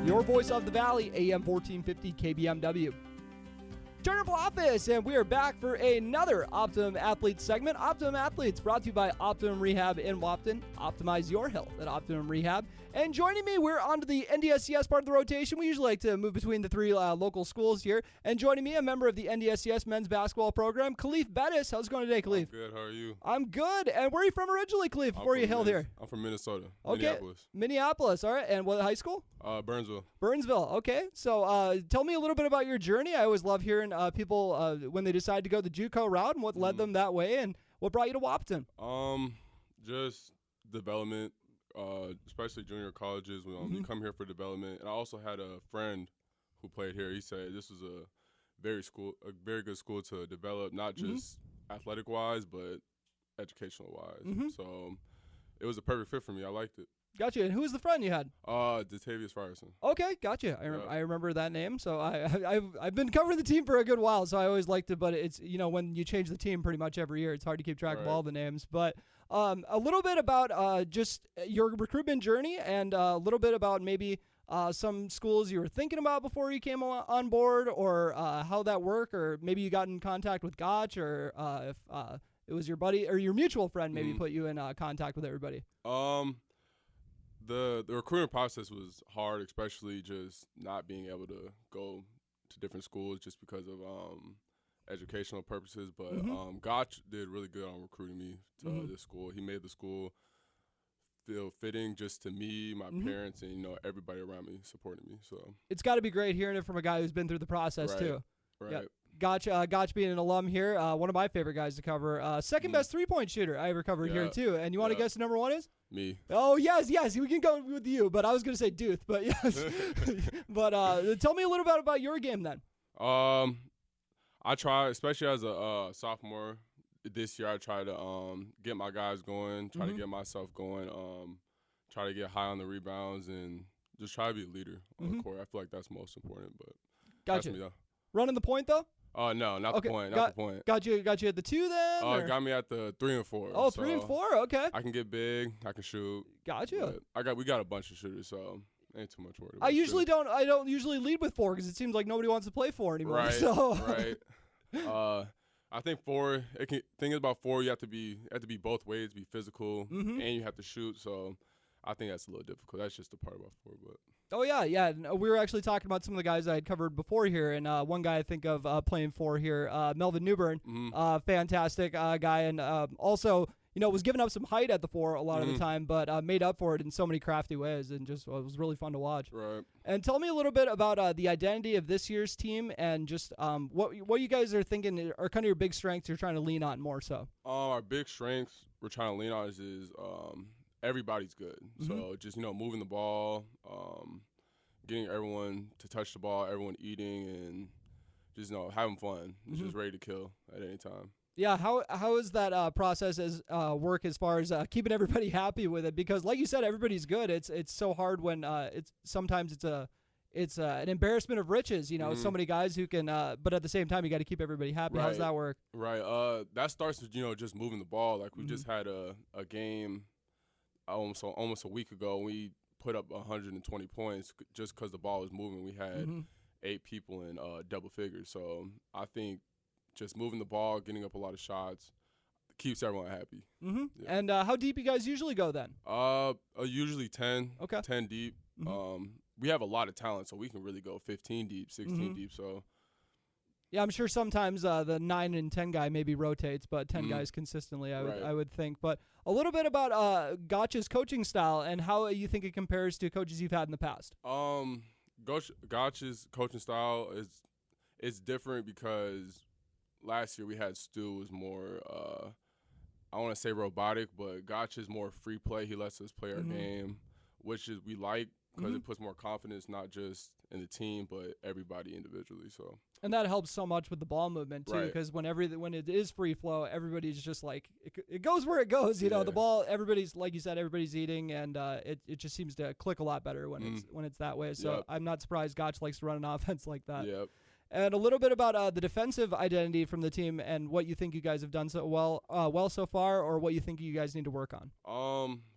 Your voice of the valley, AM 1450 KBMW. Turn office, and we are back for another Optimum Athletes segment. Optimum Athletes brought to you by Optimum Rehab in Wapton. Optimize your health at Optimum Rehab. And joining me, we're on to the NDSCS part of the rotation. We usually like to move between the three local schools here. And joining me, a member of the NDSCS men's basketball program, Khalif Bettis. How's it going today, Khalif? I'm good. How are you? I'm good. And where are you from originally, Khalif, before you hailed here? I'm from Minnesota, Okay. Minneapolis. Minneapolis, all right. And what high school? Burnsville. Burnsville, okay. So tell me a little bit about your journey. I always love hearing people when they decide to go the JUCO route and what led them that way and what brought you to Wapton. Just development, especially junior colleges. We come here for development. And I also had a friend who played here. He said this was a very good school to develop, not just athletic-wise, but educational-wise. So it was a perfect fit for me. I liked it. Gotcha. And who was the friend you had? Datavius Ryerson. Okay, gotcha. I remember that name. So I've been covering the team for a good while, so I always liked it. But it's when you change the team pretty much every year, it's hard to keep track of all the names. But a little bit about just your recruitment journey, and a little bit about maybe some schools you were thinking about before you came on board, or how that worked, or maybe you got in contact with Gotch, or if it was your buddy or your mutual friend maybe put you in contact with everybody. The recruiting process was hard, especially just not being able to go to different schools just because of educational purposes. But Gotch did really good on recruiting me to this school. He made the school feel fitting just to me, my parents, and everybody around me supporting me. So it's got to be great hearing it from a guy who's been through the process too. Right. Yep. Gotch being an alum here, one of my favorite guys to cover. Second best three-point shooter I ever covered here too. And you want to guess who number one is? Me. Oh, yes, we can go with you, but I was going to say Duth, but yes. But tell me a little bit about your game then. I try, especially as a sophomore this year, I try to get my guys going, try to get myself going, try to get high on the rebounds, and just try to be a leader on the court. I feel like that's most important. But gotcha. That's me, running the point, though? No, not the point. Not the point. Got you at the 2 then? Got me at the 3 and 4. Oh, 3 and 4. Okay. I can get big. I can shoot. Gotcha. We got a bunch of shooters, so ain't too much worry about. I don't usually lead with 4 because it seems like nobody wants to play 4 anymore. Right. So. Right. I think 4. Thing about 4, you have to be both ways, be physical, and you have to shoot. So I think that's a little difficult. That's just the part about 4, but. Oh, yeah. We were actually talking about some of the guys I had covered before here, and one guy I think of playing 4 here, Melvin Newbern, fantastic guy, and also, was giving up some height at the 4 a lot of the time, but made up for it in so many crafty ways, and just it was really fun to watch. Right. And tell me a little bit about the identity of this year's team, and just what you guys are thinking are kind of your big strengths you're trying to lean on more so. Our big strengths we're trying to lean on is everybody's good. So just, moving the ball, getting everyone to touch the ball, everyone eating, and just, having fun. Just ready to kill at any time. Yeah, how is that process work as far as keeping everybody happy with it? Because like you said, everybody's good. It's so hard when sometimes it's an embarrassment of riches. So many guys who can, but at the same time you got to keep everybody happy. Right. How does that work? Right. That starts with just moving the ball. Like we just had a game almost a week ago. We put up 120 points just because the ball was moving. We had 8 people in double figures. So I think just moving the ball, getting up a lot of shots, keeps everyone happy. Yeah. And how deep you guys usually go then? Usually 10. Okay. 10 deep. We have a lot of talent, so we can really go 15 deep, 16 deep. So. Yeah, I'm sure sometimes the 9 and 10 guy maybe rotates, but 10 guys consistently, I would think. But a little bit about Gotch's coaching style and how you think it compares to coaches you've had in the past. Gotch's coaching style is different because last year we had Stu was more, I want to say robotic, but Gotch is more free play. He lets us play our game, which is we like because it puts more confidence not just in the team but everybody individually. So. And that helps so much with the ball movement too, because when it is free flow, everybody's just like it goes where it goes. The ball, everybody's like you said, everybody's eating, and it just seems to click a lot better when it's that way. So I'm not surprised Gotch likes to run an offense like that. Yep. And a little bit about the defensive identity from the team and what you think you guys have done so well so far, or what you think you guys need to work on.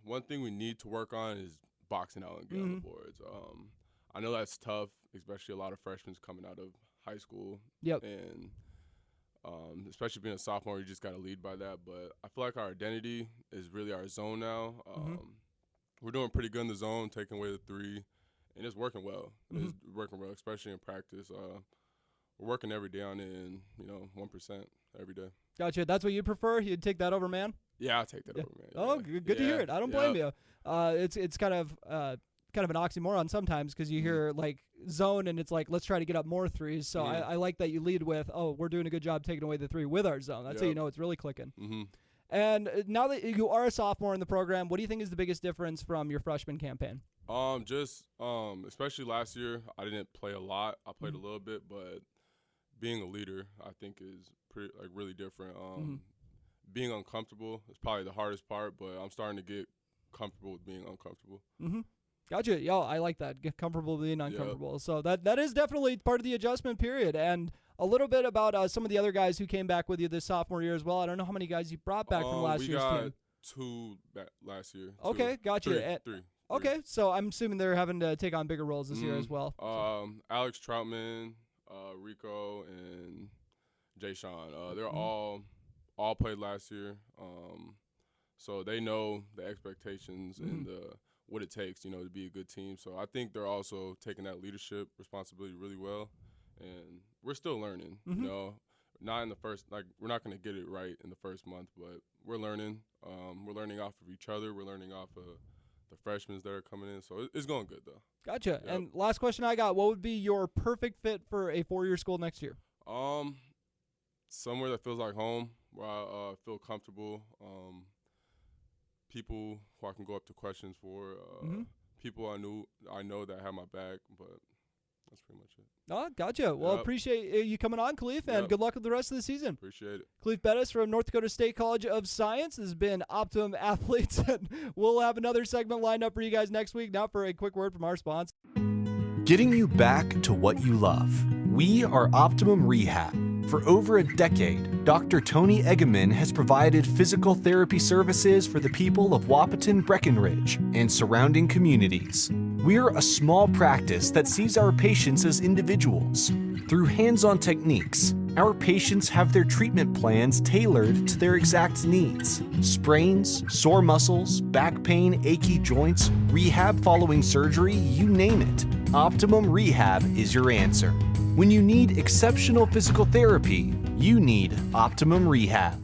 One thing we need to work on is boxing out and getting on the boards. I know that's tough, especially a lot of freshmen coming out of high school. Yep. And especially being a sophomore, you just got to lead by that. But I feel like our identity is really our zone now. We're doing pretty good in the zone, taking away the three, and it's working well. It's working well, especially in practice. We're working every day on it, and 1% every day. Gotcha. That's what you prefer? You'd take that over man? Yeah, I'll take that over man. Oh, good to hear it. I don't blame you. It's kind of an oxymoron sometimes because you hear like zone and it's like, let's try to get up more threes. So I like that you lead with, we're doing a good job taking away the three with our zone. That's how you know it's really clicking. And now that you are a sophomore in the program, what do you think is the biggest difference from your freshman campaign? Especially last year, I didn't play a lot. I played a little bit, but being a leader, I think is really different. Being uncomfortable is probably the hardest part, but I'm starting to get comfortable with being uncomfortable. Gotcha. Yo, I like that. Get comfortable being uncomfortable. So that is definitely part of the adjustment period. And a little bit about some of the other guys who came back with you this sophomore year as well. I don't know how many guys you brought back from last year's team. We got 2 back last year. Okay, gotcha. Three. Okay, so I'm assuming they're having to take on bigger roles this year as well. Alex Troutman, Rico, and Jay Sean. They're all played last year. So they know the expectations and what it takes, to be a good team. So I think they're also taking that leadership responsibility really well. And we're still learning, not in the first, we're not going to get it right in the first month, but we're learning. We're learning off of each other. We're learning off of the freshmen that are coming in. So it's going good, though. Gotcha. Yep. And last question I got, what would be your perfect fit for a 4-year school next year? Somewhere that feels like home, where I feel comfortable. People who I can go up to questions for. People I know that have my back, but that's pretty much it. Oh, gotcha. Well, appreciate you coming on, Khalif, and good luck with the rest of the season. Appreciate it. Khalif Bettis from North Dakota State College of Science has been Optimum Athletes, and we'll have another segment lined up for you guys next week. Now for a quick word from our sponsor. Getting you back to what you love. We are Optimum Rehab. For over a decade, Dr. Tony Eggeman has provided physical therapy services for the people of Wahpeton, Breckenridge, and surrounding communities. We're a small practice that sees our patients as individuals. Through hands-on techniques, our patients have their treatment plans tailored to their exact needs. Sprains, sore muscles, back pain, achy joints, rehab following surgery, you name it. Optimum Rehab is your answer. When you need exceptional physical therapy, you need Optimum Rehab.